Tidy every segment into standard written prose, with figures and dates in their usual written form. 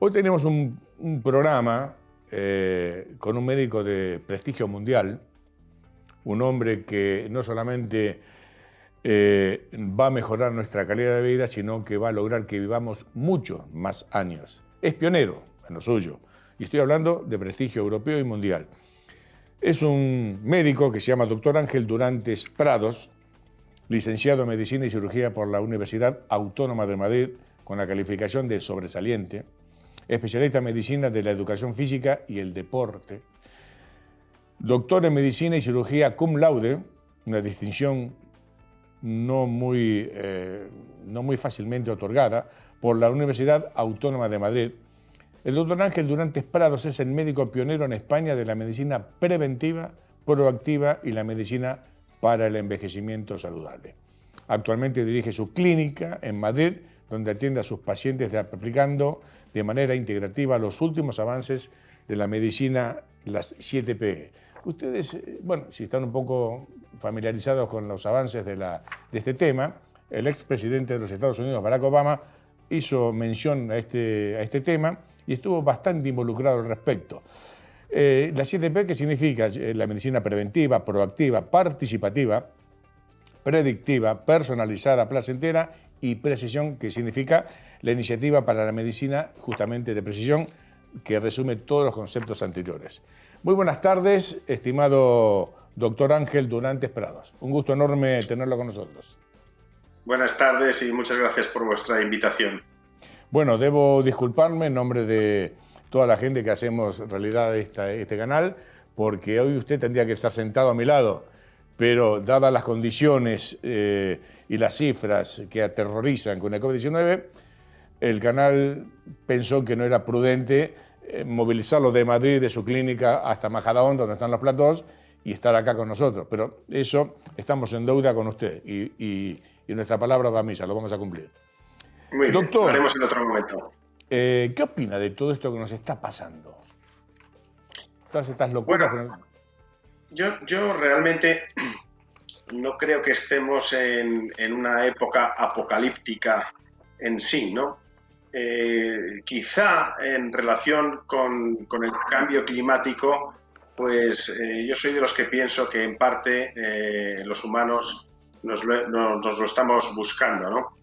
Hoy tenemos un programa con un médico de prestigio mundial, un hombre que no solamente va a mejorar nuestra calidad de vida, sino que va a lograr que vivamos muchos más años. Es pionero en lo suyo, y estoy hablando de prestigio europeo y mundial. Es un médico que se llama Dr. Ángel Durantes Prados, licenciado en Medicina y Cirugía por la Universidad Autónoma de Madrid, con la calificación de sobresaliente, especialista en Medicina de la Educación Física y el Deporte, doctor en Medicina y Cirugía cum laude, una distinción no muy fácilmente otorgada por la Universidad Autónoma de Madrid. El doctor Ángel Durantes Prados es el médico pionero en España de la medicina preventiva, proactiva y la medicina para el envejecimiento saludable. Actualmente dirige su clínica en Madrid, donde atiende a sus pacientes aplicando de manera integrativa los últimos avances de la medicina, las 7P. Ustedes, bueno, si están un poco familiarizados con los avances de este tema, el expresidente de los Estados Unidos, Barack Obama, hizo mención a este tema y estuvo bastante involucrado al respecto. La 7P, que significa la medicina preventiva, proactiva, participativa, predictiva, personalizada, placentera y precisión, que significa la iniciativa para la medicina justamente de precisión, que resume todos los conceptos anteriores. Muy buenas tardes, estimado doctor Ángel Durantes Prados. Un gusto enorme tenerlo con nosotros. Buenas tardes y muchas gracias por vuestra invitación. Bueno, debo disculparme en nombre de toda la gente que hacemos realidad este canal, porque hoy usted tendría que estar sentado a mi lado, pero dadas las condiciones y las cifras que aterrorizan con el COVID-19, el canal pensó que no era prudente movilizarlo de Madrid, de su clínica, hasta Majadahonda, donde están los platós, y estar acá con nosotros. Pero eso, estamos en deuda con usted y nuestra palabra va a misa, lo vamos a cumplir. Muy bien, doctor, lo haremos en otro momento. ¿Qué opina de todo esto que nos está pasando? Todas estas locuras. Bueno, yo realmente no creo que estemos en una época apocalíptica en sí, ¿no? Quizá en relación con el cambio climático, pues yo soy de los que pienso que en parte los humanos nos lo estamos buscando, ¿no?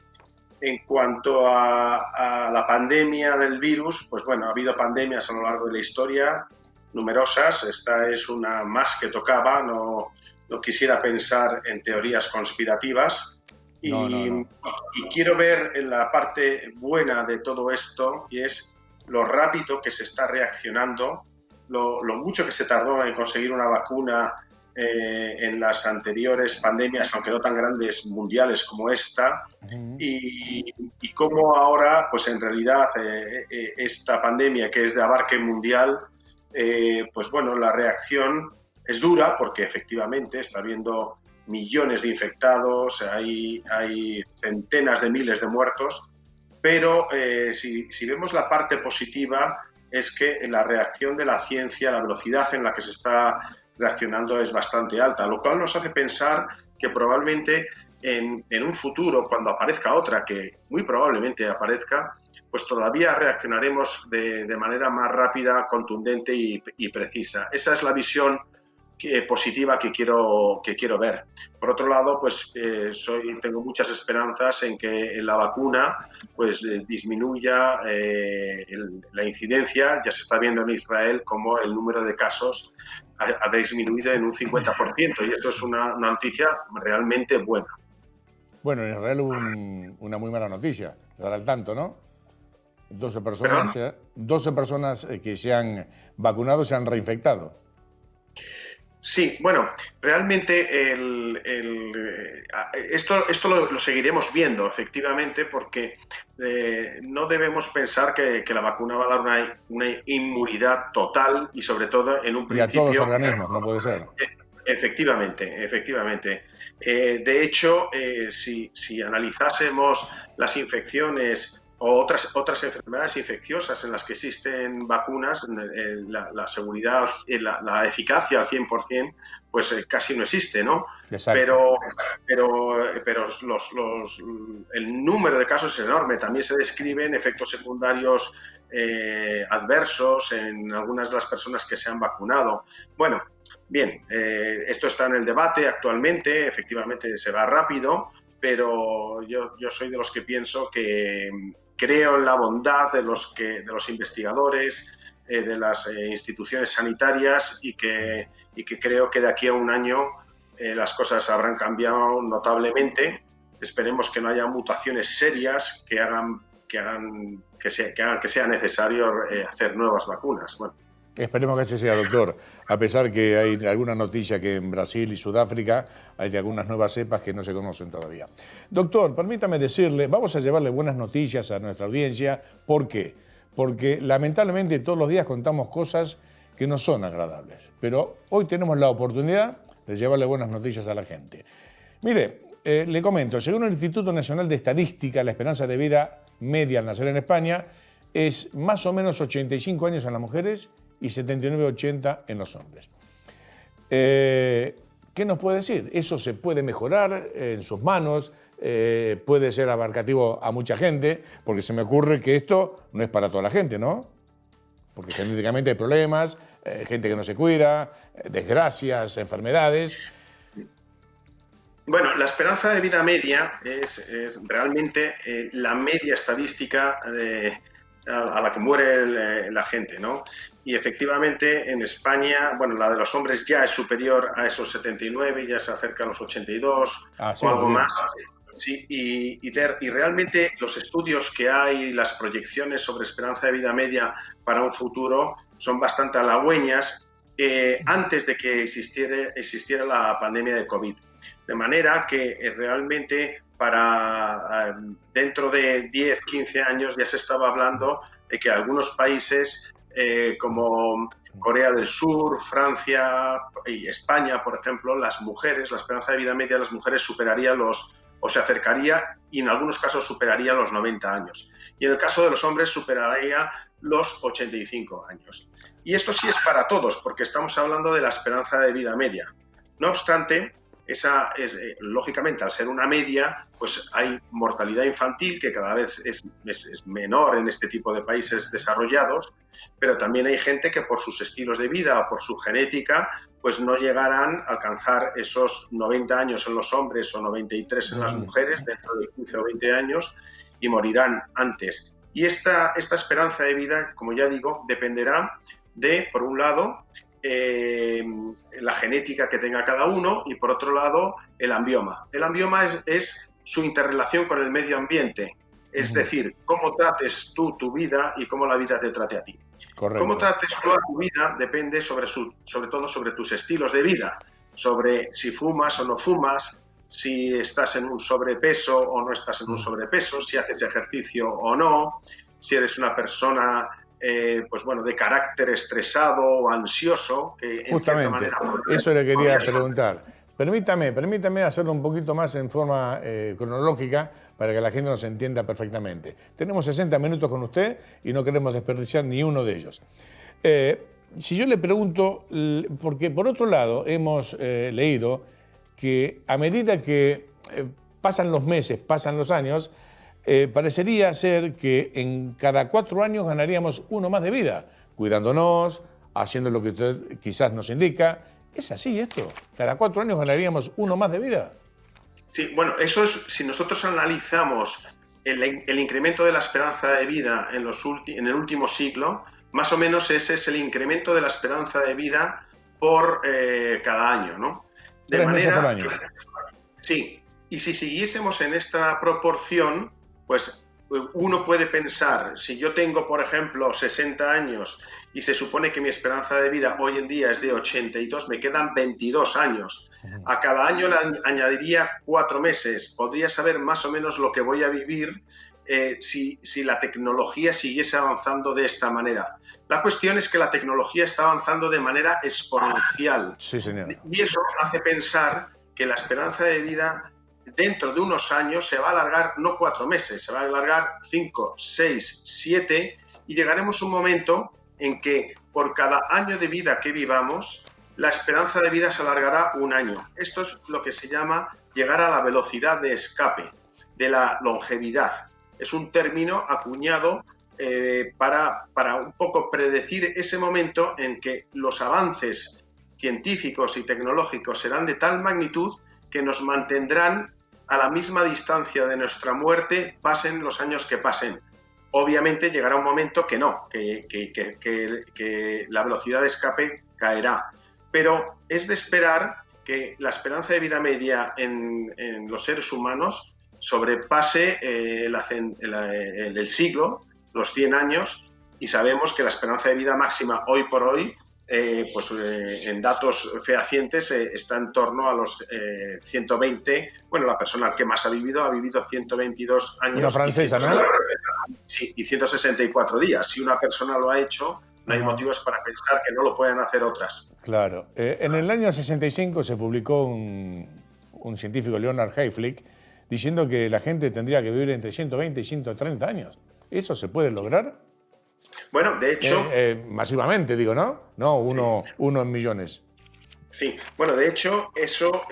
En cuanto a la pandemia del virus, pues bueno, ha habido pandemias a lo largo de la historia, numerosas. Esta es una más que tocaba, no quisiera pensar en teorías conspirativas. No. Y quiero ver la parte buena de todo esto, y es lo rápido que se está reaccionando, lo mucho que se tardó en conseguir una vacuna en las anteriores pandemias, aunque no tan grandes, mundiales como esta, y cómo ahora, pues en realidad, esta pandemia, que es de abarque mundial, pues bueno, la reacción es dura, porque efectivamente está habiendo millones de infectados, hay centenas de miles de muertos, pero si vemos la parte positiva, es que la reacción de la ciencia, la velocidad en la que se está reaccionando es bastante alta, lo cual nos hace pensar que probablemente en un futuro, cuando aparezca otra, que muy probablemente aparezca, pues todavía reaccionaremos de manera más rápida, contundente y precisa. Esa es la visión positiva que quiero ver. Por otro lado, pues tengo muchas esperanzas en que la vacuna pues disminuya la incidencia. Ya se está viendo en Israel cómo el número de casos ha disminuido en un 50%, y esto es una noticia realmente buena. Bueno, en Israel hubo una muy mala noticia, estar al tanto, ¿no? 12 personas que se han vacunado se han reinfectado. Sí, bueno, realmente esto lo seguiremos viendo, efectivamente, porque no debemos pensar que la vacuna va a dar una inmunidad total, y sobre todo en un principio... Y a todos los organismos, no puede ser. Efectivamente. De hecho, si analizásemos las infecciones o otras enfermedades infecciosas en las que existen vacunas, la seguridad, la eficacia al 100%, pues casi no existe, ¿no? Exacto. Pero el número de casos es enorme. También se describen efectos secundarios adversos en algunas de las personas que se han vacunado. Bueno, bien, esto está en el debate actualmente, efectivamente se va rápido, pero yo soy de los que pienso que creo en la bondad de los investigadores, de las instituciones sanitarias y que creo que de aquí a un año las cosas habrán cambiado notablemente. Esperemos que no haya mutaciones serias que hagan que sea necesario hacer nuevas vacunas. Bueno. Esperemos que así sea, doctor. A pesar que hay alguna noticia que en Brasil y Sudáfrica hay de algunas nuevas cepas que no se conocen todavía. Doctor, permítame decirle, vamos a llevarle buenas noticias a nuestra audiencia. ¿Por qué? Porque lamentablemente todos los días contamos cosas que no son agradables. Pero hoy tenemos la oportunidad de llevarle buenas noticias a la gente. Mire, le comento, según el Instituto Nacional de Estadística, la esperanza de vida media al nacer en España es más o menos 85 años en las mujeres y 79-80 en los hombres. ¿Qué nos puede decir? Eso se puede mejorar en sus manos, puede ser abarcativo a mucha gente, porque se me ocurre que esto no es para toda la gente, ¿no? Porque genéticamente hay problemas, gente que no se cuida, desgracias, enfermedades. Bueno, la esperanza de vida media es realmente la media estadística a la que muere la gente, ¿no? Y efectivamente en España, bueno, la de los hombres ya es superior a esos 79, ya se acerca a los 82 sí, o algo más. Sí, y realmente los estudios que hay, las proyecciones sobre esperanza de vida media para un futuro son bastante halagüeñas antes de que existiera la pandemia de COVID. De manera que realmente para dentro de 10, 15 años ya se estaba hablando de que algunos países como Corea del Sur, Francia y España, por ejemplo, las mujeres, la esperanza de vida media de las mujeres superaría o se acercaría y en algunos casos superaría los 90 años. Y en el caso de los hombres superaría los 85 años. Y esto sí es para todos, porque estamos hablando de la esperanza de vida media. No obstante, esa es, lógicamente, al ser una media, pues hay mortalidad infantil que cada vez es menor en este tipo de países desarrollados, pero también hay gente que por sus estilos de vida o por su genética, pues no llegarán a alcanzar esos 90 años en los hombres o 93 en las mujeres dentro de 15 o 20 años y morirán antes. Y esta esperanza de vida, como ya digo, dependerá de, por un lado, la genética que tenga cada uno y por otro lado el ambioma. El ambioma es su interrelación con el medio ambiente, es decir, cómo trates tú tu vida y cómo la vida te trate a ti. Correcto. Cómo trates tú a tu vida depende sobre todo sobre tus estilos de vida, sobre si fumas o no fumas, si estás en un sobrepeso o no estás en un sobrepeso, si haces ejercicio o no, si eres una persona pues bueno, de carácter estresado o ansioso. Que justamente, eso le quería preguntar. Permítame hacerlo un poquito más en forma cronológica para que la gente nos entienda perfectamente. Tenemos 60 minutos con usted y no queremos desperdiciar ni uno de ellos. Si yo le pregunto, porque por otro lado hemos leído que a medida que pasan los meses, pasan los años, parecería ser que en cada 4 años ganaríamos uno más de vida, cuidándonos, haciendo lo que usted quizás nos indica. ¿Es así esto? ¿Cada 4 años ganaríamos uno más de vida? Sí, bueno, eso es, si nosotros analizamos el incremento de la esperanza de vida en el último siglo, más o menos ese es el incremento de la esperanza de vida por cada año, ¿no? De 3 meses por año. Sí, y si siguiésemos en esta proporción, pues uno puede pensar, si yo tengo, por ejemplo, 60 años y se supone que mi esperanza de vida hoy en día es de 82, me quedan 22 años. A cada año le añadiría 4 meses. Podría saber más o menos lo que voy a vivir si la tecnología siguiese avanzando de esta manera. La cuestión es que la tecnología está avanzando de manera exponencial. Sí, señor. Y eso hace pensar que la esperanza de vida dentro de unos años se va a alargar no 4 meses, se va a alargar 5, 6, 7 y llegaremos a un momento en que por cada año de vida que vivamos, la esperanza de vida se alargará un año. Esto es lo que se llama llegar a la velocidad de escape, de la longevidad. Es un término acuñado para un poco predecir ese momento en que los avances científicos y tecnológicos serán de tal magnitud que nos mantendrán a la misma distancia de nuestra muerte, pasen los años que pasen. Obviamente llegará un momento que no, que la velocidad de escape caerá. Pero es de esperar que la esperanza de vida media en los seres humanos sobrepase el siglo, los 100 años, y sabemos que la esperanza de vida máxima hoy por hoy, en datos fehacientes, está en torno a los 120. Bueno, la persona que más ha vivido 122 años. Una francesa, ¿no? Sí, y 164 días. Si una persona lo ha hecho, no hay motivos para pensar que no lo puedan hacer otras. Claro. En el año 65 se publicó un científico, Leonard Hayflick, diciendo que la gente tendría que vivir entre 120 y 130 años. ¿Eso se puede lograr? Bueno, de hecho... masivamente, digo, ¿no? No, uno en millones. Sí, bueno, de hecho, eso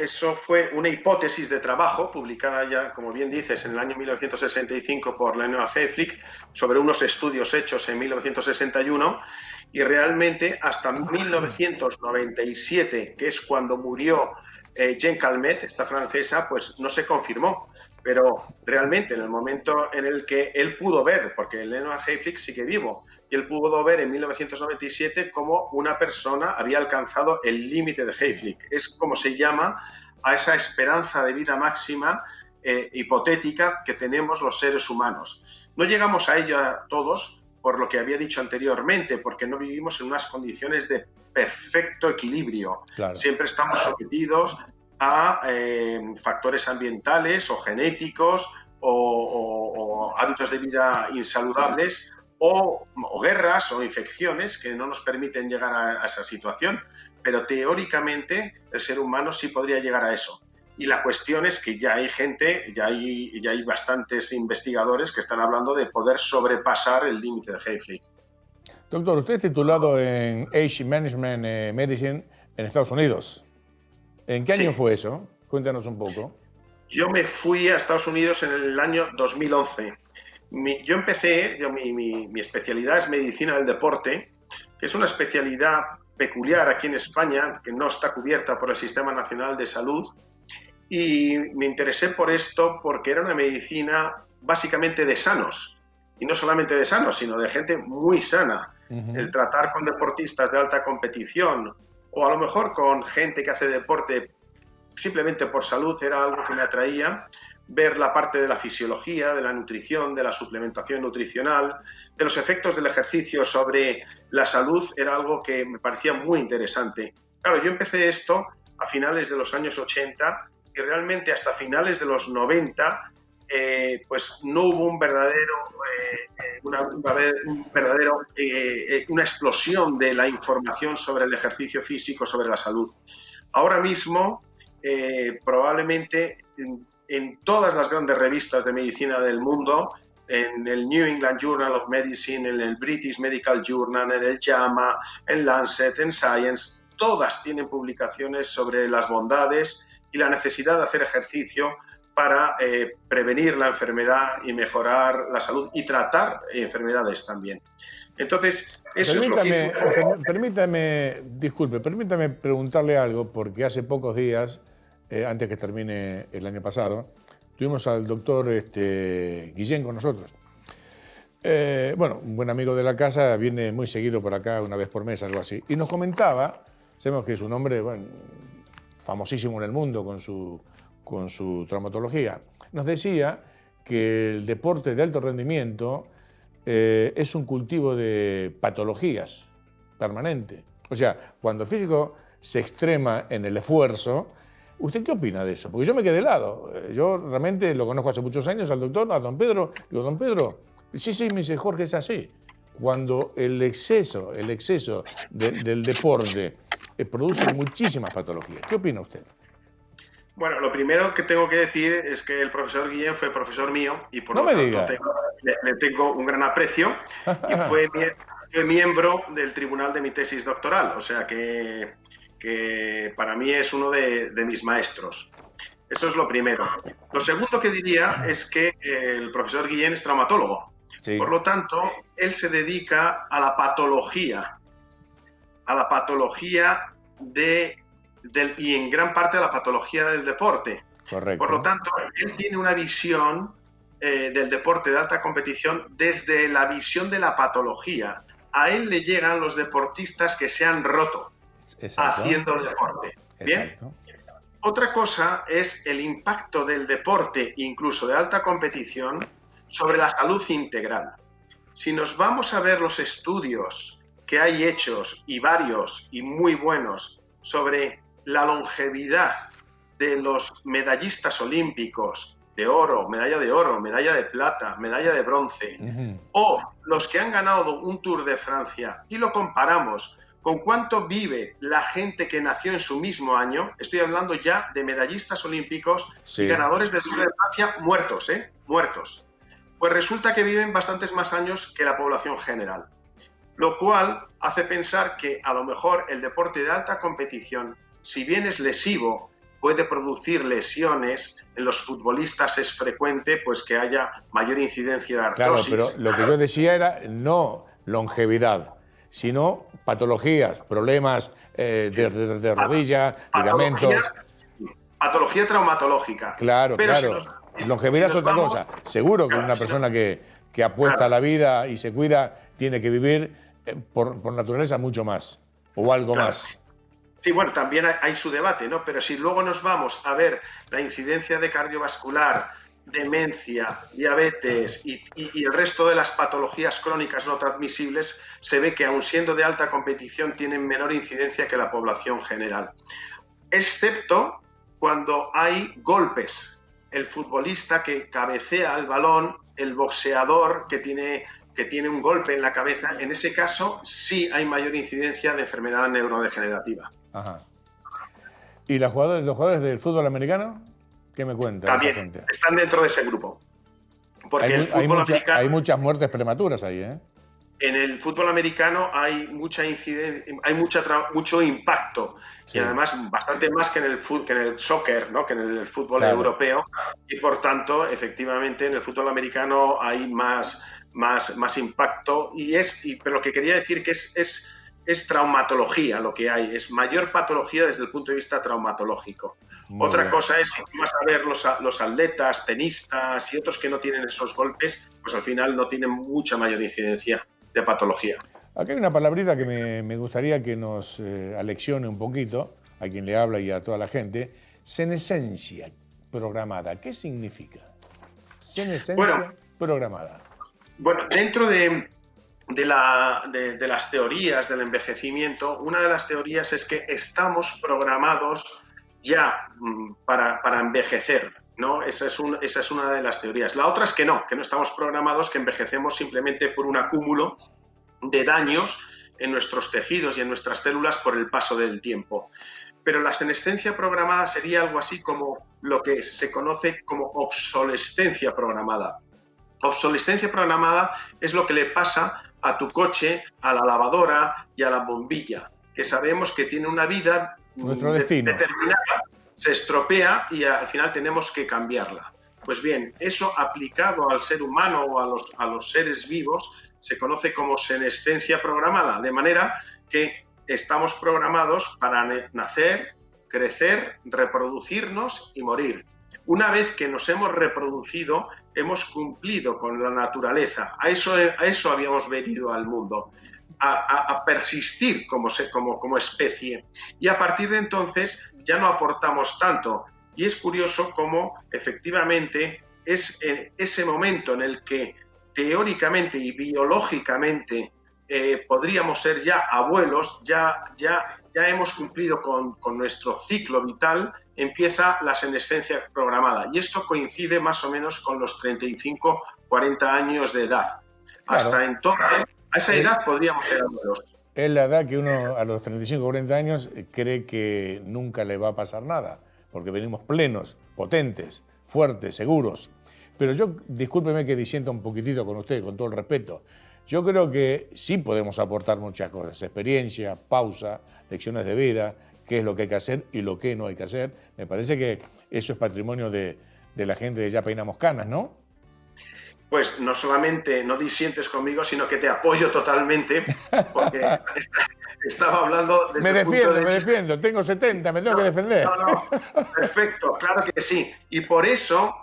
fue una hipótesis de trabajo publicada ya, como bien dices, en el año 1965 por Leonard Hayflick sobre unos estudios hechos en 1961 y realmente hasta 1997, que es cuando murió Jeanne Calment, esta francesa, pues no se confirmó. Pero realmente en el momento en el que él pudo ver, porque Leonard Hayflick sigue vivo, y él pudo ver en 1997 cómo una persona había alcanzado el límite de Hayflick. Es como se llama a esa esperanza de vida máxima hipotética que tenemos los seres humanos. No llegamos a ello a todos, por lo que había dicho anteriormente, porque no vivimos en unas condiciones de perfecto equilibrio. Claro. Siempre estamos sometidos a factores ambientales o genéticos o hábitos de vida insaludables o guerras o infecciones que no nos permiten llegar a esa situación, pero teóricamente el ser humano sí podría llegar a eso. Y la cuestión es que ya hay gente, ya hay bastantes investigadores que están hablando de poder sobrepasar el límite de Hayflick. Doctor, usted es titulado en Age Management Medicine en Estados Unidos. ¿En qué año fue eso? Cuéntanos un poco. Yo me fui a Estados Unidos en el año 2011. Mi especialidad es medicina del deporte, que es una especialidad peculiar aquí en España, que no está cubierta por el Sistema Nacional de Salud. Y me interesé por esto porque era una medicina básicamente de sanos. Y no solamente de sanos, sino de gente muy sana. El tratar con deportistas de alta competición o a lo mejor con gente que hace deporte simplemente por salud era algo que me atraía. Ver la parte de la fisiología, de la nutrición, de la suplementación nutricional, de los efectos del ejercicio sobre la salud era algo que me parecía muy interesante. Claro, yo empecé esto a finales de los años 80 y realmente hasta finales de los 90 pues no hubo una explosión de la información sobre el ejercicio físico, sobre la salud. Ahora mismo, probablemente en todas las grandes revistas de medicina del mundo, en el New England Journal of Medicine, en el British Medical Journal, en el JAMA, en Lancet, en Science, todas tienen publicaciones sobre las bondades y la necesidad de hacer ejercicio para prevenir la enfermedad y mejorar la salud y tratar enfermedades también. Entonces, eso es lo que... Permítame preguntarle algo, porque hace pocos días, antes que termine el año pasado, tuvimos al doctor Guillén con nosotros. Un buen amigo de la casa, viene muy seguido por acá, una vez por mes, algo así, y nos comentaba, sabemos que es un hombre famosísimo en el mundo con su traumatología, nos decía que el deporte de alto rendimiento es un cultivo de patologías permanente. O sea, cuando el físico se extrema en el esfuerzo, ¿usted qué opina de eso? Porque yo me quedé de lado. Yo realmente lo conozco hace muchos años al doctor, a don Pedro. Digo, don Pedro, sí, me dice Jorge, es así. Cuando el exceso del deporte produce muchísimas patologías. ¿Qué opina usted? Bueno, lo primero que tengo que decir es que el profesor Guillén fue profesor mío y por No lo me tanto diga. le tengo un gran aprecio y fue miembro del tribunal de mi tesis doctoral, o sea que para mí es uno de mis maestros. Eso es lo primero. Lo segundo que diría es que el profesor Guillén es traumatólogo. Por Sí, lo tanto, él se dedica a la patología y en gran parte a la patología del deporte. Por lo correcto. tanto, él tiene una visión del deporte de alta competición desde la visión de la patología. A él le llegan los deportistas que se han roto Exacto, haciendo deporte. ¿Bien? exacto. Otra cosa es el impacto del deporte, incluso de alta competición, sobre la salud integral. Si nos vamos a ver los estudios que hay hechos, y varios, y muy buenos, sobre la longevidad de los medallistas olímpicos de oro, medalla de plata, medalla de bronce, Ujú. o los que han ganado un Tour de Francia, y lo comparamos con cuánto vive la gente que nació en su mismo año, estoy hablando ya de medallistas olímpicos y Sí, ganadores del Tour de Francia muertos, muertos. Pues resulta que viven bastantes más años que la población general, lo cual hace pensar que a lo mejor el deporte de alta competición, si bien es lesivo, puede producir lesiones. En los futbolistas es frecuente pues que haya mayor incidencia de claro, pero artrosis. lo que yo decía era no longevidad, sino patologías, problemas de rodilla, Patología, ligamentos. patología traumatológica. Claro, Pero claro. si Longevidad es nos otra vamos, cosa. Seguro que claro, una persona que apuesta a claro, la vida y se cuida tiene que vivir por naturaleza mucho más o algo claro. más. Sí, bueno, también hay su debate, ¿no? Pero si luego nos vamos a ver la incidencia de cardiovascular, demencia, diabetes y el resto de las patologías crónicas no transmisibles, se ve que aun siendo de alta competición tienen menor incidencia que la población general. Excepto cuando hay golpes. El futbolista que cabecea el balón, el boxeador que tiene un golpe en la cabeza, en ese caso sí hay mayor incidencia de enfermedad neurodegenerativa. Ajá. ¿Y los jugadores del fútbol americano? ¿Qué me cuenta de esa También gente? están dentro de ese grupo. Hay, Porque el fútbol hay americano, muchas muertes prematuras ahí, ¿eh? en el fútbol americano hay mucha incidencia, hay mucho impacto y Sí, además bastante más que en el soccer, ¿no? Que en el fútbol claro. europeo, y por tanto, efectivamente, en el fútbol americano hay más impacto pero lo que quería decir que es traumatología lo que hay, es mayor patología desde el punto de vista traumatológico. Muy Otra bien. cosa es si tú vas a ver los atletas, tenistas y otros que no tienen esos golpes, pues al final no tienen mucha mayor incidencia de patología. Aquí hay una palabrita que me gustaría que nos aleccione un poquito, a quien le habla y a toda la gente. Senescencia programada. ¿Qué significa? Bueno, Senescencia programada. bueno dentro de las teorías del envejecimiento, una de las teorías es que estamos programados ya para envejecer, ¿no? Esa es una de las teorías. La otra es que no estamos programados, que envejecemos simplemente por un acúmulo de daños en nuestros tejidos y en nuestras células por el paso del tiempo. Pero la senescencia programada sería algo así como lo que se conoce como obsolescencia programada. Obsolescencia programada es lo que le pasa a tu coche, a la lavadora y a la bombilla, que sabemos que tiene una vida Nuestro destino. determinada, se estropea y al final tenemos que cambiarla. Pues bien, eso aplicado al ser humano o a los seres vivos se conoce como senescencia programada, de manera que estamos programados para nacer, crecer, reproducirnos y morir. Una vez que nos hemos reproducido, hemos cumplido con la naturaleza. A eso habíamos venido al mundo, a persistir como especie. Y a partir de entonces ya no aportamos tanto. Y es curioso cómo efectivamente es en ese momento en el que teóricamente y biológicamente podríamos ser ya abuelos, ya hemos cumplido con nuestro ciclo vital, empieza la senescencia programada. Y esto coincide más o menos con los 35, 40 años de edad. Hasta Claro, entonces, a esa es, edad podríamos ser abuelos. es la edad que uno a los 35 o 40 años cree que nunca le va a pasar nada. porque venimos plenos, potentes, fuertes, seguros. Pero yo, discúlpeme que disienta un poquitito con usted, con todo el respeto. Yo creo que sí podemos aportar muchas cosas, experiencia, pausa, lecciones de vida, qué es lo que hay que hacer y lo que no hay que hacer. Me parece que eso es patrimonio de la gente de Ya Peinamos Canas, ¿no? Pues no solamente no disientes conmigo, sino que te apoyo totalmente, porque estaba hablando desde Me el punto de vista... defiendo, tengo 70, me tengo que defender. No, perfecto, claro que sí. Y por eso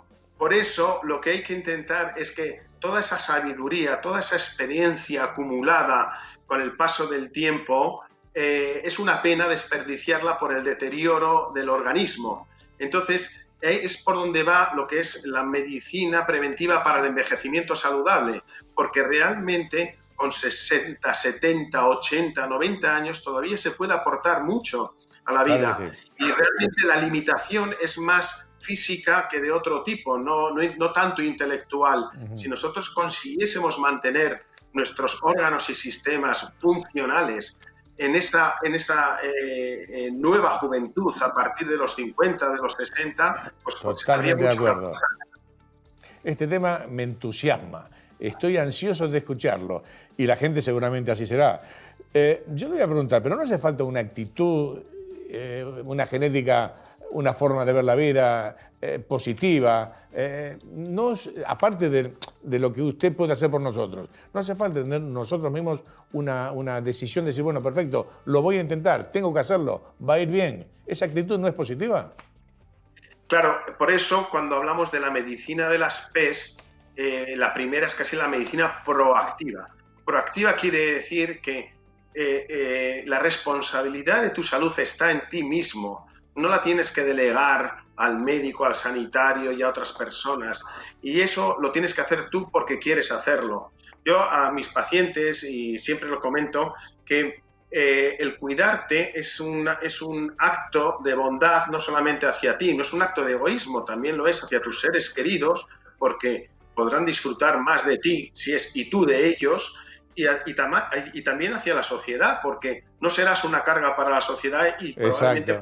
lo que hay que intentar es que toda esa sabiduría, toda esa experiencia acumulada con el paso del tiempo, es una pena desperdiciarla por el deterioro del organismo. Entonces, es por donde va lo que es la medicina preventiva para el envejecimiento saludable, porque realmente con 60, 70, 80, 90 años todavía se puede aportar mucho a la vida. Claro que sí. Y realmente la limitación es más física que de otro tipo, no tanto intelectual. Si nosotros consiguiésemos mantener nuestros órganos y sistemas funcionales en esa nueva juventud a partir de los 50, de los 60, pues totalmente de acuerdo. Este tema me entusiasma. Estoy ansioso de escucharlo y la gente seguramente así será. Yo le voy a preguntar, ¿pero no hace falta una actitud, una genética, una forma de ver la vida positiva? No, aparte de lo que usted puede hacer por nosotros, ¿no hace falta tener nosotros mismos una decisión de decir, bueno, perfecto, lo voy a intentar, tengo que hacerlo, va a ir bien? ¿Esa actitud no es positiva? Claro, por eso cuando hablamos de la medicina de las PES, la primera es casi la medicina proactiva. Proactiva quiere decir que la responsabilidad de tu salud está en ti mismo. No la tienes que delegar al médico, al sanitario y a otras personas. Y eso lo tienes que hacer tú porque quieres hacerlo. Yo a mis pacientes, y siempre lo comento, que el cuidarte es un acto de bondad no solamente hacia ti, no es un acto de egoísmo, también lo es hacia tus seres queridos, porque podrán disfrutar más de ti y tú de ellos, y también hacia la sociedad, porque no serás una carga para la sociedad y probablemente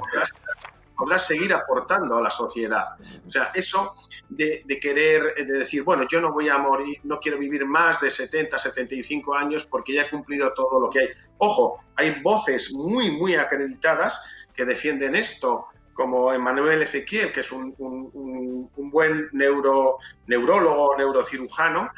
podrás seguir aportando a la sociedad. O sea, eso de decir, bueno, yo no voy a morir, no quiero vivir más de 70, 75 años porque ya he cumplido todo lo que hay. Ojo, hay voces muy, muy acreditadas que defienden esto, como Emmanuel Ezequiel, que es un buen neurólogo, neurocirujano,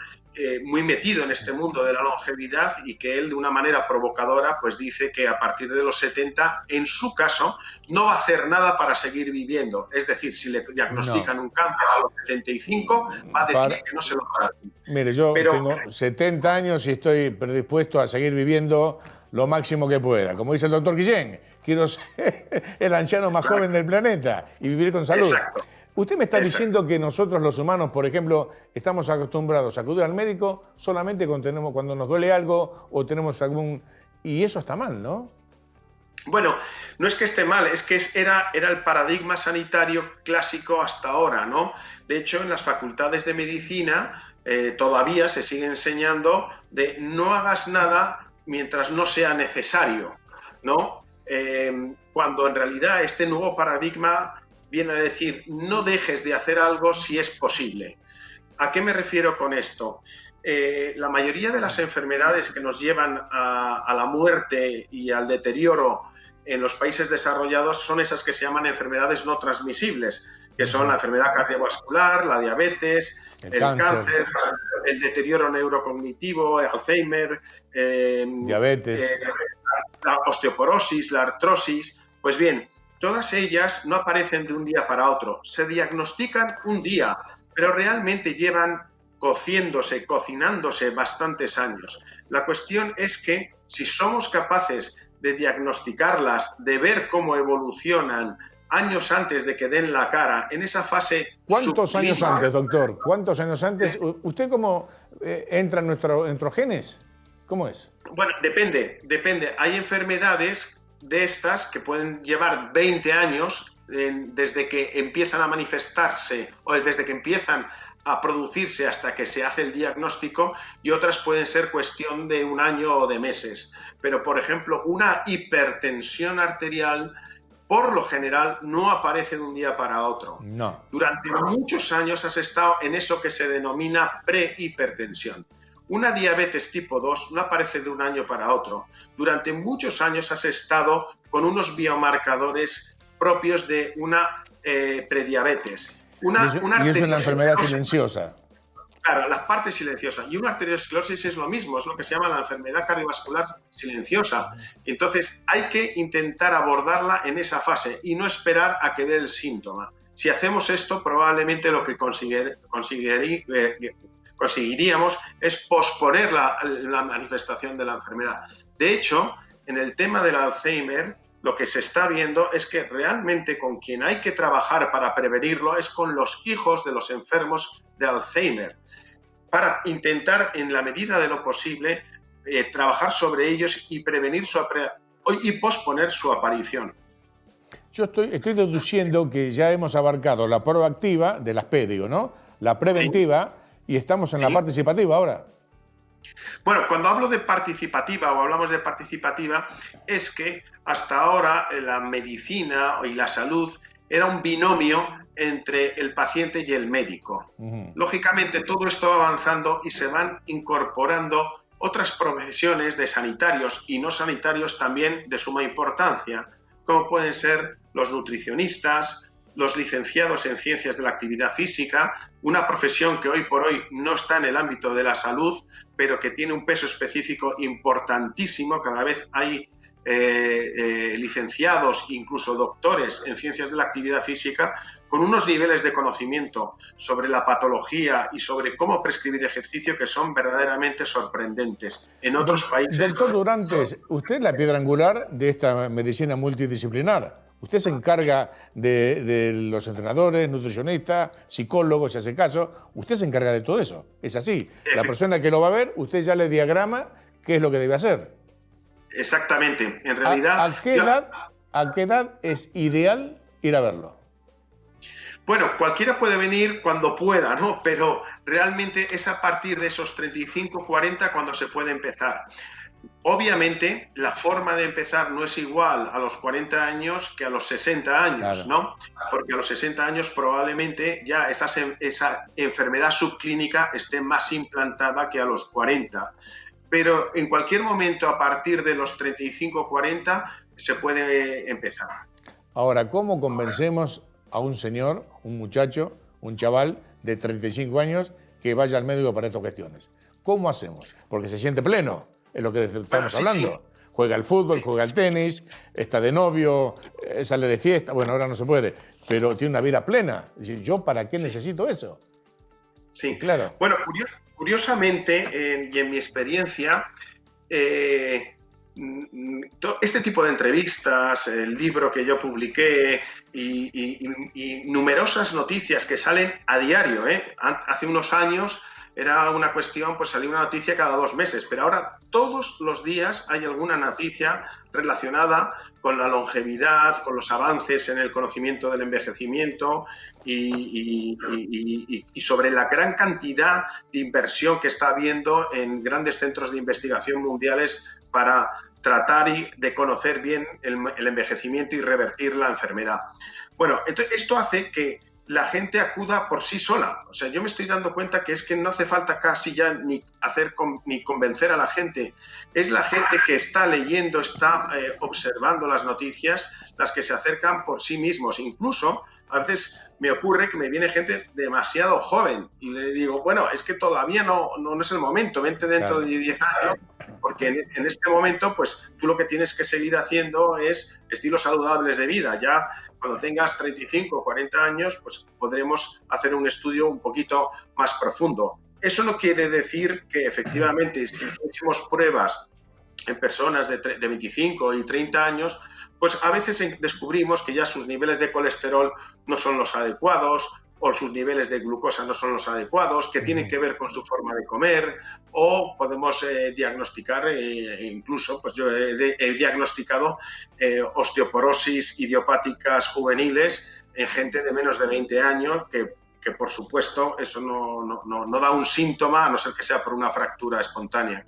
muy metido en este mundo de la longevidad, y que él de una manera provocadora pues dice que a partir de los 70, en su caso, no va a hacer nada para seguir viviendo. Es decir, si le diagnostican un cáncer a los 75, va a decir que no se lo hará. Mire, yo tengo 70 años y estoy predispuesto a seguir viviendo lo máximo que pueda. Como dice el doctor Guillén, quiero ser el anciano más joven del planeta y vivir con salud. Exacto. Usted me está diciendo que nosotros los humanos, por ejemplo, estamos acostumbrados a acudir al médico solamente cuando nos duele algo o tenemos algún... Y eso está mal, ¿no? Bueno, no es que esté mal, es que era el paradigma sanitario clásico hasta ahora, ¿no? De hecho, en las facultades de medicina todavía se sigue enseñando de no hagas nada mientras no sea necesario, ¿no? Cuando en realidad este nuevo paradigma viene a decir, no dejes de hacer algo si es posible. ¿A qué me refiero con esto? La mayoría de las enfermedades que nos llevan a la muerte y al deterioro en los países desarrollados son esas que se llaman enfermedades no transmisibles, que son la enfermedad cardiovascular, la diabetes, el cáncer, el deterioro neurocognitivo, el Alzheimer, diabetes, la osteoporosis, la artrosis. Pues bien, todas ellas no aparecen de un día para otro, se diagnostican un día, pero realmente llevan cocinándose bastantes años. La cuestión es que si somos capaces de diagnosticarlas, de ver cómo evolucionan años antes de que den la cara, en esa fase... ¿Cuántos años antes, doctor? ¿Cuántos años antes? ¿Usted cómo entra en nuestros genes? ¿Cómo es? Bueno, depende. Hay enfermedades de estas que pueden llevar 20 años desde que empiezan a manifestarse o desde que empiezan a producirse hasta que se hace el diagnóstico, y otras pueden ser cuestión de un año o de meses. Pero, por ejemplo, una hipertensión arterial por lo general no aparece de un día para otro. No. Durante muchos años has estado en eso que se denomina prehipertensión. Una diabetes tipo 2 no aparece de un año para otro. Durante muchos años has estado con unos biomarcadores propios de una prediabetes. Y es una enfermedad silenciosa. Claro, la parte silenciosa. Y una arteriosclerosis es lo mismo, es lo que se llama la enfermedad cardiovascular silenciosa. Entonces, hay que intentar abordarla en esa fase y no esperar a que dé el síntoma. Si hacemos esto, probablemente lo que conseguiríamos es posponer la manifestación de la enfermedad. De hecho, en el tema del Alzheimer, lo que se está viendo es que realmente con quien hay que trabajar para prevenirlo es con los hijos de los enfermos de Alzheimer, para intentar, en la medida de lo posible, trabajar sobre ellos y prevenir y posponer su aparición. Yo estoy deduciendo que ya hemos abarcado la proactiva de las P, digo, ¿no? La preventiva, sí. Y estamos en la participativa ahora. Bueno, cuando hablo de participativa o hablamos de participativa, es que hasta ahora la medicina y la salud era un binomio entre el paciente y el médico. Lógicamente, todo esto va avanzando y se van incorporando otras profesiones de sanitarios y no sanitarios también de suma importancia, como pueden ser los nutricionistas, los licenciados en ciencias de la actividad física, una profesión que hoy por hoy no está en el ámbito de la salud, pero que tiene un peso específico importantísimo. Cada vez hay licenciados, incluso doctores en ciencias de la actividad física, con unos niveles de conocimiento sobre la patología y sobre cómo prescribir ejercicio que son verdaderamente sorprendentes. En otros países... Doctor Durantes, usted es la piedra angular de esta medicina multidisciplinar. Usted se encarga de los entrenadores, nutricionistas, psicólogos, si hace caso. Usted se encarga de todo eso. Es así. La persona que lo va a ver, usted ya le diagrama qué es lo que debe hacer. Exactamente. En realidad... ¿A qué edad es ideal ir a verlo? Bueno, cualquiera puede venir cuando pueda, ¿no? Pero realmente es a partir de esos 35, 40 cuando se puede empezar. Obviamente, la forma de empezar no es igual a los 40 años que a los 60 años, claro, ¿no? Porque a los 60 años probablemente ya esa enfermedad subclínica esté más implantada que a los 40. Pero en cualquier momento, a partir de los 35 40, se puede empezar. Ahora, ¿cómo convencemos a un señor, un muchacho, un chaval de 35 años que vaya al médico para estas cuestiones? ¿Cómo hacemos? Porque se siente pleno. Es lo que estamos hablando. Sí. Juega al fútbol, juega al tenis, está de novio, sale de fiesta. Bueno, ahora no se puede, pero tiene una vida plena. Es decir, ¿yo para qué necesito eso? Sí, claro. Bueno, curiosamente, y en mi experiencia, este tipo de entrevistas, el libro que yo publiqué y numerosas noticias que salen a diario, hace unos años era una cuestión, pues salía una noticia cada 2 meses, pero ahora todos los días hay alguna noticia relacionada con la longevidad, con los avances en el conocimiento del envejecimiento y sobre la gran cantidad de inversión que está habiendo en grandes centros de investigación mundiales para tratar de conocer bien el envejecimiento y revertir la enfermedad. Bueno, entonces esto hace que la gente acuda por sí sola. O sea, yo me estoy dando cuenta que es que no hace falta casi ya ni convencer a la gente. Es la gente que está leyendo, está observando las noticias, las que se acercan por sí mismos. Incluso a veces me ocurre que me viene gente demasiado joven y le digo, bueno, es que todavía no es el momento, vente dentro de 10 años, porque en este momento, pues tú lo que tienes que seguir haciendo es estilos saludables de vida. Ya cuando tengas 35 o 40 años, pues podremos hacer un estudio un poquito más profundo. Eso no quiere decir que efectivamente si hicimos pruebas en personas de 25 y 30 años, pues a veces descubrimos que ya sus niveles de colesterol no son los adecuados o sus niveles de glucosa no son los adecuados, que tienen que ver con su forma de comer, o podemos diagnosticar, incluso, pues yo he diagnosticado osteoporosis idiopáticas juveniles en gente de menos de 20 años, que por supuesto eso no da un síntoma, a no ser que sea por una fractura espontánea.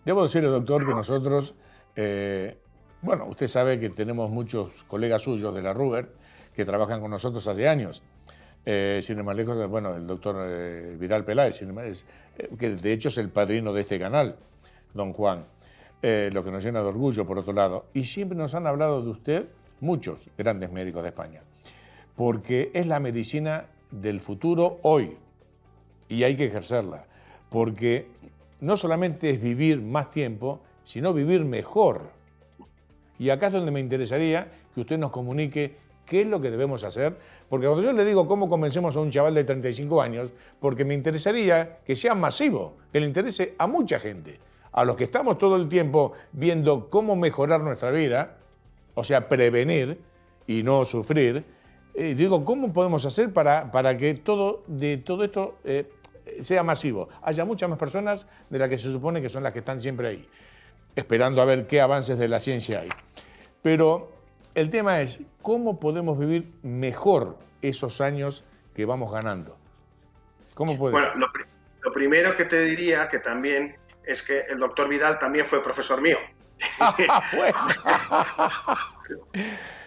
Debo decirle, doctor, que nosotros Bueno, usted sabe que tenemos muchos colegas suyos de la Ruber que trabajan con nosotros hace años. Sin ir más lejos, bueno, el doctor Vidal Peláez, que de hecho es el padrino de este canal, don Juan, lo que nos llena de orgullo por otro lado. Y siempre nos han hablado de usted muchos grandes médicos de España, porque es la medicina del futuro hoy y hay que ejercerla, porque no solamente es vivir más tiempo, sino vivir mejor. Y acá es donde me interesaría que usted nos comunique qué es lo que debemos hacer, porque cuando yo le digo cómo convencemos a un chaval de 35 años, porque me interesaría que sea masivo, que le interese a mucha gente, a los que estamos todo el tiempo viendo cómo mejorar nuestra vida, o sea, prevenir y no sufrir. Digo, ¿cómo podemos hacer para que todo esto sea masivo? Haya muchas más personas de las que se supone que son las que están siempre ahí, esperando a ver qué avances de la ciencia hay. Pero el tema es, ¿cómo podemos vivir mejor esos años que vamos ganando? ¿Cómo puede ser? Bueno, lo primero que te diría que también es que el doctor Vidal también fue profesor mío.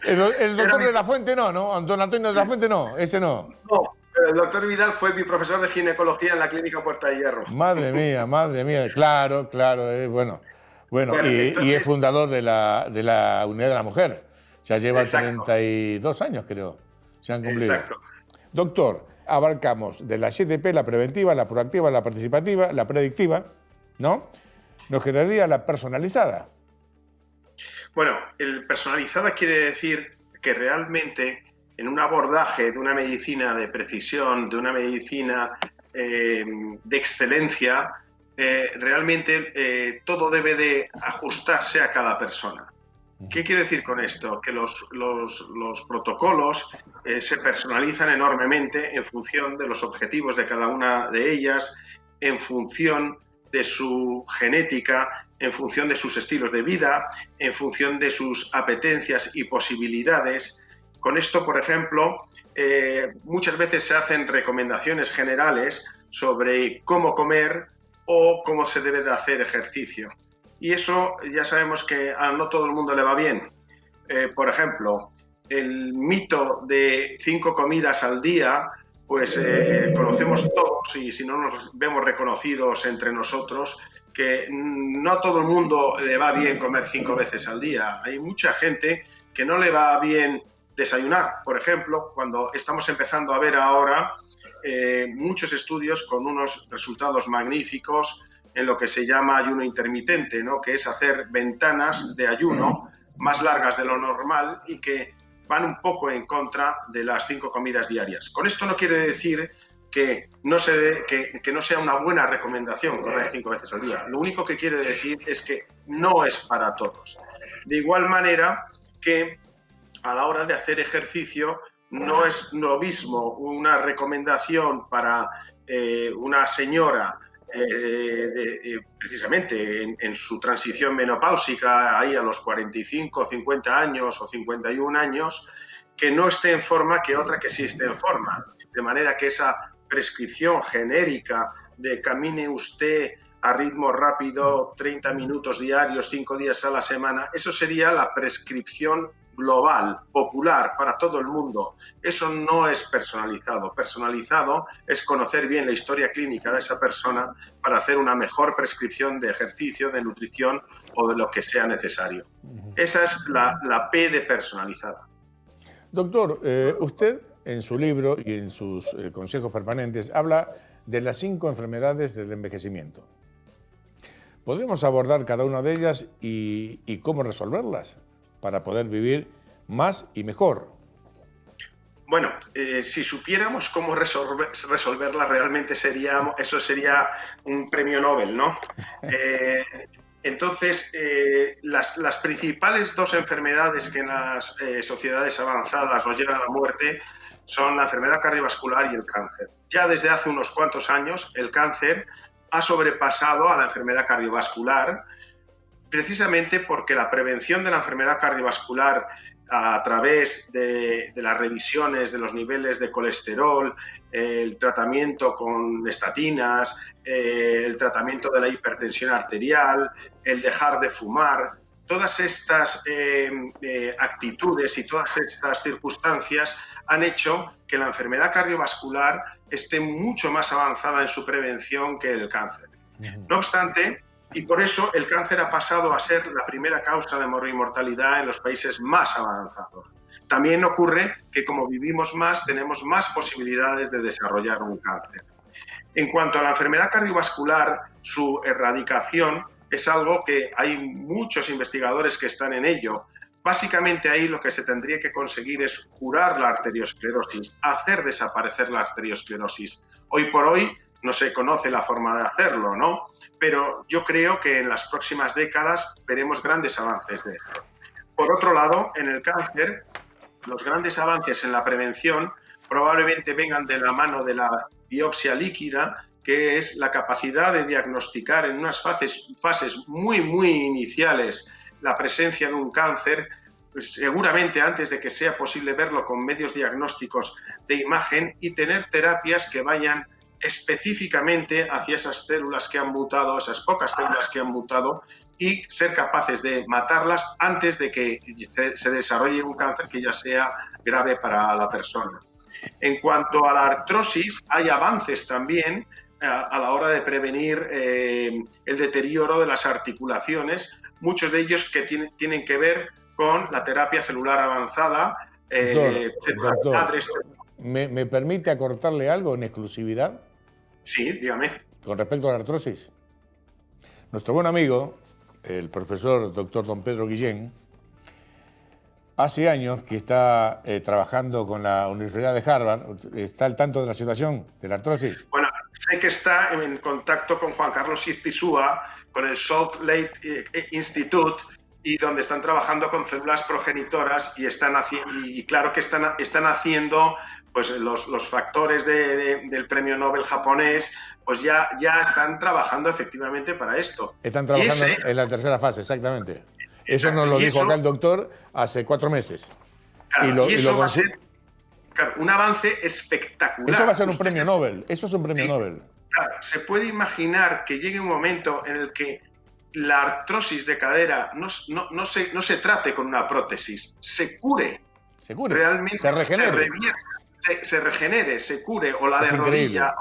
El doctor de la Fuente no, ¿no? Don Antonio de la Fuente no, ese no. No, pero el doctor Vidal fue mi profesor de ginecología en la clínica Puerta de Hierro. Madre mía, claro, bueno, entonces, y es fundador de la Unidad de la Mujer. Ya lleva 32 años, creo, se han cumplido. Exacto. Doctor, abarcamos de la 7P, la preventiva, la proactiva, la participativa, la predictiva, ¿no? Nos quedaría la personalizada. Bueno, el personalizada quiere decir que realmente en un abordaje de una medicina de precisión, de una medicina de excelencia, realmente todo debe de ajustarse a cada persona. ¿Qué quiero decir con esto? Que los protocolos se personalizan enormemente en función de los objetivos de cada una de ellas, en función de su genética, en función de sus estilos de vida, en función de sus apetencias y posibilidades. Con esto, por ejemplo, muchas veces se hacen recomendaciones generales sobre cómo comer o cómo se debe de hacer ejercicio. Y eso ya sabemos que a no todo el mundo le va bien. Por ejemplo, el mito de 5 comidas al día, pues conocemos todos, y si no nos vemos reconocidos entre nosotros, que no a todo el mundo le va bien comer 5 veces al día. Hay mucha gente que no le va bien desayunar. Por ejemplo, cuando estamos empezando a ver ahora muchos estudios con unos resultados magníficos en lo que se llama ayuno intermitente, ¿no? Que es hacer ventanas de ayuno más largas de lo normal y que van un poco en contra de las 5 comidas diarias. Con esto no quiere decir que no sea una buena recomendación comer 5 veces al día. Lo único que quiere decir es que no es para todos. De igual manera que a la hora de hacer ejercicio no es lo mismo una recomendación para una señora precisamente en su transición menopáusica, ahí a los 45, 50 años o 51 años, que no esté en forma que otra que sí esté en forma. De manera que esa prescripción genérica de camine usted a ritmo rápido 30 minutos diarios, 5 días a la semana, eso sería la prescripción global, popular, para todo el mundo. Eso no es personalizado. Personalizado es conocer bien la historia clínica de esa persona para hacer una mejor prescripción de ejercicio, de nutrición o de lo que sea necesario. Esa es la P de personalizada. Doctor, usted en su libro y en sus consejos permanentes habla de las 5 enfermedades del envejecimiento. ¿Podríamos abordar cada una de ellas y cómo resolverlas para poder vivir más y mejor? Bueno, si supiéramos cómo resolverlas realmente eso sería un premio Nobel, ¿no? Entonces, las principales 2 enfermedades que en las sociedades avanzadas nos llevan a la muerte son la enfermedad cardiovascular y el cáncer. Ya desde hace unos cuantos años el cáncer ha sobrepasado a la enfermedad cardiovascular, precisamente porque la prevención de la enfermedad cardiovascular a través de las revisiones de los niveles de colesterol, el tratamiento con estatinas, el tratamiento de la hipertensión arterial, el dejar de fumar, todas estas actitudes y todas estas circunstancias han hecho que la enfermedad cardiovascular esté mucho más avanzada en su prevención que el cáncer. No obstante, y por eso el cáncer ha pasado a ser la primera causa de mortalidad en los países más avanzados. También ocurre que como vivimos más, tenemos más posibilidades de desarrollar un cáncer. En cuanto a la enfermedad cardiovascular, su erradicación es algo que hay muchos investigadores que están en ello. Básicamente ahí lo que se tendría que conseguir es curar la arteriosclerosis, hacer desaparecer la arteriosclerosis. Hoy por hoy no se conoce la forma de hacerlo, ¿no? Pero yo creo que en las próximas décadas veremos grandes avances de esto. Por otro lado, en el cáncer, los grandes avances en la prevención probablemente vengan de la mano de la biopsia líquida, que es la capacidad de diagnosticar en unas fases muy iniciales la presencia de un cáncer, pues seguramente antes de que sea posible verlo con medios diagnósticos de imagen, y tener terapias que vayan específicamente hacia esas células que han mutado, esas pocas células que han mutado, y ser capaces de matarlas antes de que se desarrolle un cáncer que ya sea grave para la persona. En cuanto a la artrosis, hay avances también a la hora de prevenir el deterioro de las articulaciones, muchos de ellos que tienen que ver con la terapia celular avanzada. Doctor, ¿me permite acortarle algo en exclusividad? Sí, dígame. Con respecto a la artrosis. Nuestro buen amigo, el profesor doctor don Pedro Guillén, hace años que está trabajando con la Universidad de Harvard. ¿Está al tanto de la situación de la artrosis? Bueno, sé que está en contacto con Juan Carlos Izpisúa, con el Salt Lake Institute, y donde están trabajando con células progenitoras y claro que están haciendo pues los factores del premio Nobel japonés, pues ya están trabajando efectivamente para esto. Están trabajando en la tercera fase, exactamente. Eso nos lo dijo acá el doctor hace 4 meses. Claro, eso va a ser un avance espectacular. Eso va a ser un premio Nobel. Eso es un premio Nobel. Claro, se puede imaginar que llegue un momento en el que la artrosis de cadera no se trate con una prótesis, se cure. Se cure. Realmente se regenere. Se regenere, se cure, o la de rodilla,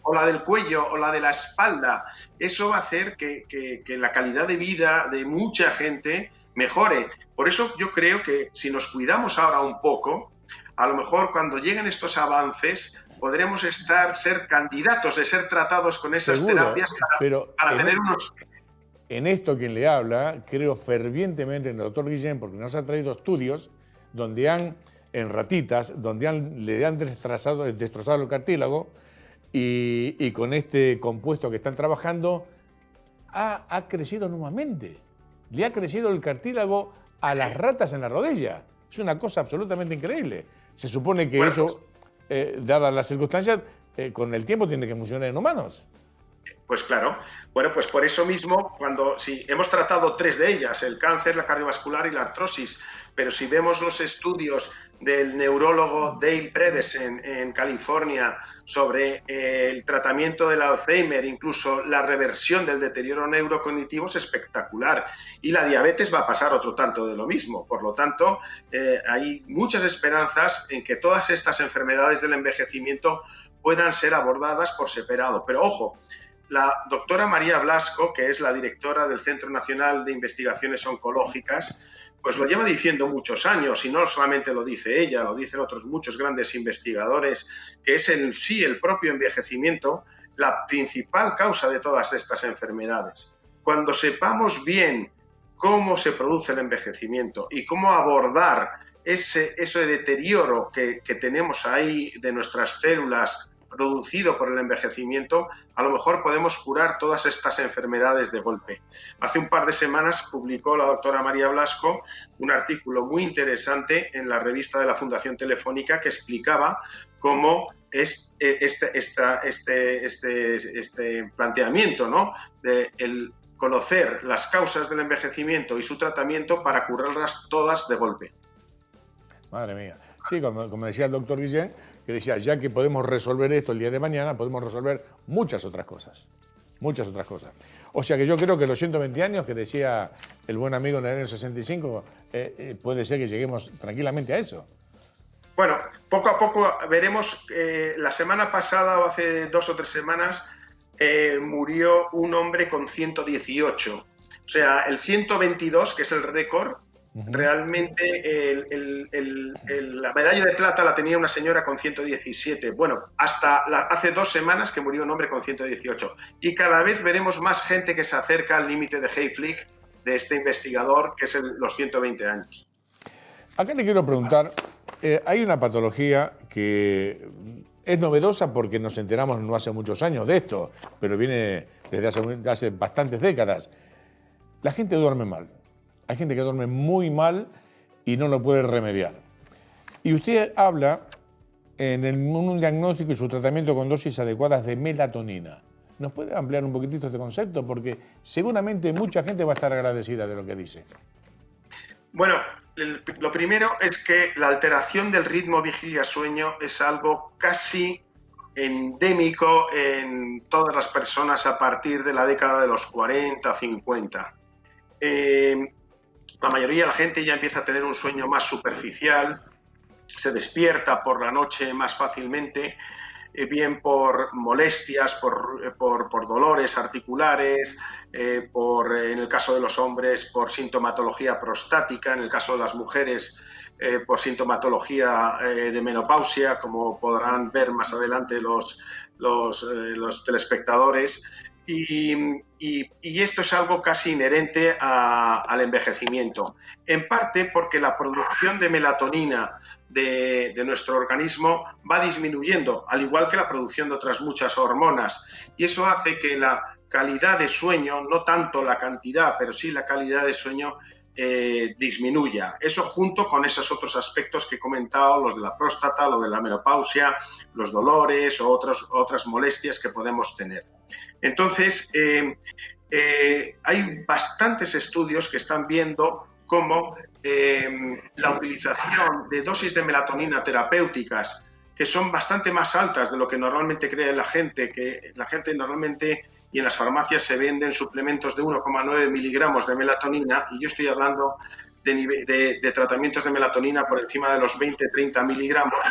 o la del cuello, o la de la espalda. Eso va a hacer que la calidad de vida de mucha gente mejore. Por eso yo creo que si nos cuidamos ahora un poco, a lo mejor cuando lleguen estos avances podremos ser candidatos de ser tratados con esas terapias para tener unos... En esto quien le habla, creo fervientemente en el doctor Guillén, porque nos ha traído estudios donde en ratitas, donde le han destrozado el cartílago, y con este compuesto que están trabajando ha crecido nuevamente. Le ha crecido el cartílago a las ratas en la rodilla. Es una cosa absolutamente increíble. Se supone que eso, dadas las circunstancias, con el tiempo tiene que funcionar en humanos. Pues claro. Bueno, pues por eso mismo, si hemos tratado 3 de ellas, el cáncer, la cardiovascular y la artrosis, pero si vemos los estudios del neurólogo Dale Bredesen en California sobre el tratamiento del Alzheimer, incluso la reversión del deterioro neurocognitivo, es espectacular. Y la diabetes va a pasar otro tanto de lo mismo. Por lo tanto, hay muchas esperanzas en que todas estas enfermedades del envejecimiento puedan ser abordadas por separado. Pero ojo, la doctora María Blasco, que es la directora del Centro Nacional de Investigaciones Oncológicas, pues lo lleva diciendo muchos años, y no solamente lo dice ella, lo dicen otros muchos grandes investigadores, que es en sí el propio envejecimiento la principal causa de todas estas enfermedades. Cuando sepamos bien cómo se produce el envejecimiento y cómo abordar ese deterioro que tenemos ahí de nuestras células producido por el envejecimiento, a lo mejor podemos curar todas estas enfermedades de golpe. Hace un par de semanas publicó la doctora María Blasco un artículo muy interesante en la revista de la Fundación Telefónica que explicaba cómo es este planteamiento, ¿no?, de el conocer las causas del envejecimiento y su tratamiento para curarlas todas de golpe. Madre mía. Sí, como decía el doctor Guillén, que decía, ya que podemos resolver esto el día de mañana, podemos resolver muchas otras cosas. muchas otras cosas. O sea que yo creo que los 120 años que decía el buen amigo en el año 65, puede ser que lleguemos tranquilamente a eso. Bueno, poco a poco veremos. La semana pasada o hace 2 o 3 semanas murió un hombre con 118. O sea, el 122, que es el récord, realmente la medalla de plata la tenía una señora con 117. Bueno, hasta hace 2 semanas que murió un hombre con 118. Y cada vez veremos más gente que se acerca al límite de Hayflick, de este investigador, que es los 120 años. Acá le quiero preguntar, hay una patología que es novedosa porque nos enteramos no hace muchos años de esto, pero viene desde hace bastantes décadas. La gente duerme mal. Hay gente que duerme muy mal y no lo puede remediar. Y usted habla en un diagnóstico y su tratamiento con dosis adecuadas de melatonina. ¿Nos puede ampliar un poquitito este concepto? Porque seguramente mucha gente va a estar agradecida de lo que dice. Bueno, lo primero es que la alteración del ritmo vigilia-sueño es algo casi endémico en todas las personas a partir de la década de los 40, 50. La mayoría de la gente ya empieza a tener un sueño más superficial, se despierta por la noche más fácilmente, bien por molestias, por dolores articulares, en el caso de los hombres por sintomatología prostática, en el caso de las mujeres por sintomatología de menopausia, como podrán ver más adelante los telespectadores. Y esto es algo casi inherente al envejecimiento, en parte porque la producción de melatonina de nuestro organismo va disminuyendo, al igual que la producción de otras muchas hormonas, y eso hace que la calidad de sueño, no tanto la cantidad, pero sí la calidad de sueño, disminuya. Eso junto con esos otros aspectos que he comentado, los de la próstata, lo de la menopausia, los dolores o otras molestias que podemos tener. Entonces, hay bastantes estudios que están viendo cómo la utilización de dosis de melatonina terapéuticas, que son bastante más altas de lo que normalmente cree la gente, que la gente normalmente, y en las farmacias se venden suplementos de 1,9 miligramos de melatonina, y yo estoy hablando de tratamientos de melatonina por encima de los 20-30 miligramos,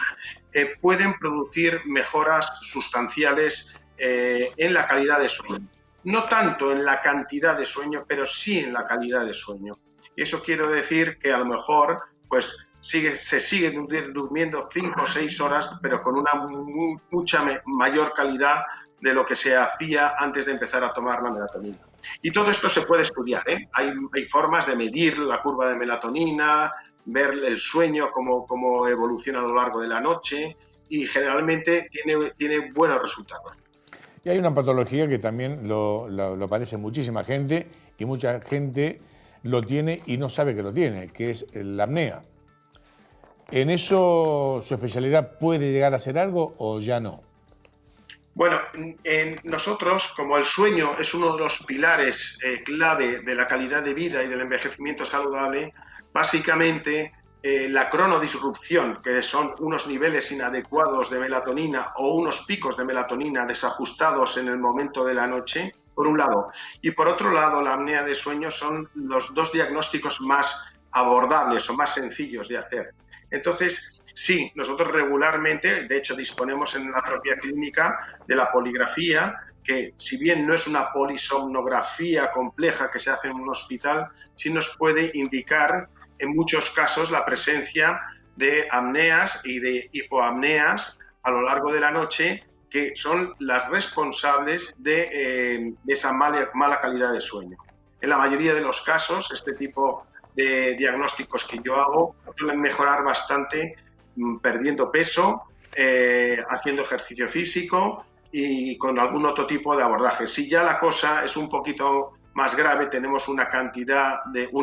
pueden producir mejoras sustanciales en la calidad de sueño. No tanto en la cantidad de sueño, pero sí en la calidad de sueño. Y eso quiero decir que a lo mejor pues, se sigue durmiendo 5 o 6 horas, pero con una mucha mayor calidad de lo que se hacía antes de empezar a tomar la melatonina. Y todo esto se puede estudiar, ¿eh? Hay formas de medir la curva de melatonina, ver el sueño, cómo evoluciona a lo largo de la noche, y generalmente tiene buenos resultados. Y hay una patología que también lo padece muchísima gente, y mucha gente lo tiene y no sabe que lo tiene, que es la apnea. ¿En eso su especialidad puede llegar a ser algo o ya no? Bueno, nosotros, como el sueño es uno de los pilares clave de la calidad de vida y del envejecimiento saludable, básicamente la cronodisrupción, que son unos niveles inadecuados de melatonina o unos picos de melatonina desajustados en el momento de la noche, por un lado, y por otro lado la apnea de sueño, son los 2 diagnósticos más abordables o más sencillos de hacer. Entonces, sí, nosotros regularmente, de hecho disponemos en la propia clínica de la poligrafía, que si bien no es una polisomnografía compleja que se hace en un hospital, sí nos puede indicar en muchos casos la presencia de apneas y de hipoapneas a lo largo de la noche, que son las responsables de esa mala calidad de sueño. En la mayoría de los casos, este tipo de diagnósticos que yo hago suelen mejorar bastante perdiendo peso, haciendo ejercicio físico y con algún otro tipo de abordaje. Si ya la cosa es un poquito más grave, tenemos un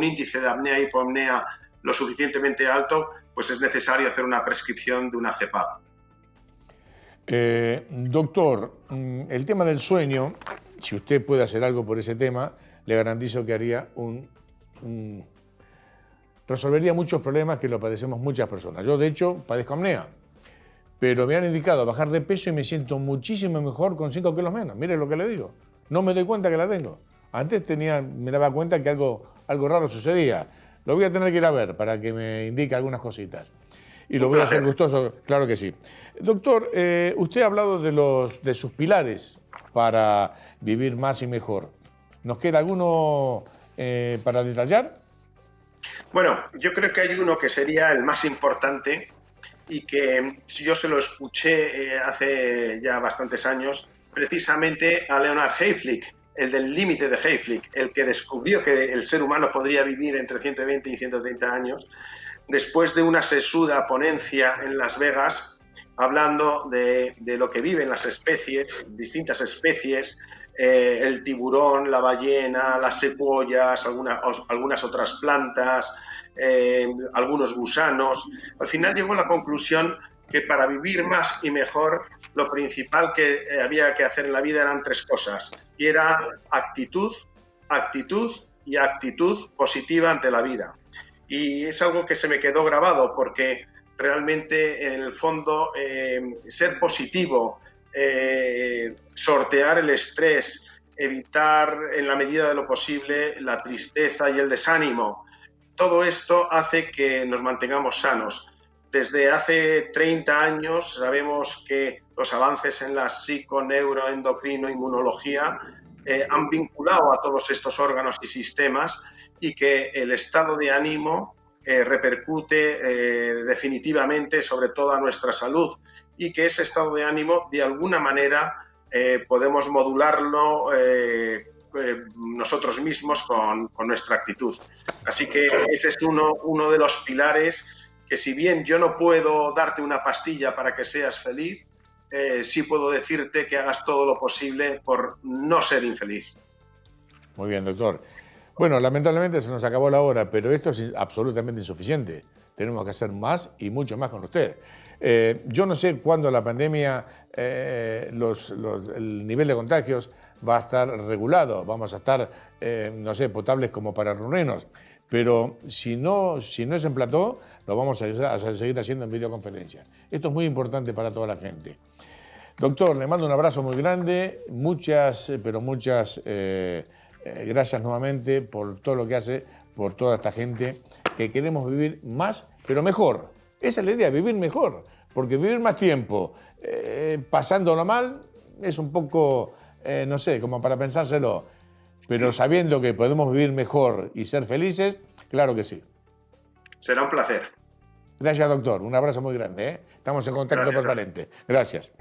índice de apnea y hipoapnea lo suficientemente alto, pues es necesario hacer una prescripción de una CPAP. Doctor, el tema del sueño, si usted puede hacer algo por ese tema, le garantizo que haría resolvería muchos problemas que lo padecemos muchas personas. Yo, de hecho, padezco apnea, pero me han indicado bajar de peso y me siento muchísimo mejor con 5 kilos menos. Mire lo que le digo. no me doy cuenta que la tengo. Antes me daba cuenta que algo raro sucedía. Lo voy a tener que ir a ver para que me indique algunas cositas. Y lo voy a hacer gustoso, claro que sí. Doctor, usted ha hablado de sus pilares para vivir más y mejor. ¿Nos queda alguno para detallar? Bueno, yo creo que hay uno que sería el más importante y que yo se lo escuché hace ya bastantes años, precisamente a Leonard Hayflick, el del límite de Hayflick, el que descubrió que el ser humano podría vivir entre 120 y 130 años, después de una sesuda ponencia en Las Vegas, hablando de lo que viven las especies, distintas especies, el tiburón, la ballena, las secuoyas, algunas otras plantas, algunos gusanos. Al final llegó a la conclusión que para vivir más y mejor, lo principal que había que hacer en la vida eran 3 cosas, y era actitud, actitud y actitud positiva ante la vida. Y es algo que se me quedó grabado porque realmente en el fondo ser positivo, sortear el estrés, evitar en la medida de lo posible la tristeza y el desánimo, todo esto hace que nos mantengamos sanos. Desde hace 30 años sabemos que los avances en la psico, neuro, endocrino, inmunología han vinculado a todos estos órganos y sistemas y que el estado de ánimo repercute definitivamente sobre toda nuestra salud y que ese estado de ánimo de alguna manera podemos modularlo nosotros mismos con nuestra actitud. Así que ese es uno de los pilares que, si bien yo no puedo darte una pastilla para que seas feliz, sí puedo decirte que hagas todo lo posible por no ser infeliz. Muy bien, doctor. Bueno, lamentablemente se nos acabó la hora, pero esto es absolutamente insuficiente. Tenemos que hacer más y mucho más con usted. Yo no sé cuándo la pandemia, el nivel de contagios va a estar regulado. Vamos a estar, no sé, potables como para reunirnos. Pero si no es en plató, lo vamos a seguir haciendo en videoconferencia. Esto es muy importante para toda la gente. Doctor, le mando un abrazo muy grande. Muchas gracias nuevamente por todo lo que hace, por toda esta gente que queremos vivir más, pero mejor. Esa es la idea, vivir mejor. Porque vivir más tiempo pasándolo mal es un poco, no sé, como para pensárselo. Pero sabiendo que podemos vivir mejor y ser felices, claro que sí. Será un placer. Gracias, doctor. Un abrazo muy grande. Estamos en contacto permanente. Gracias.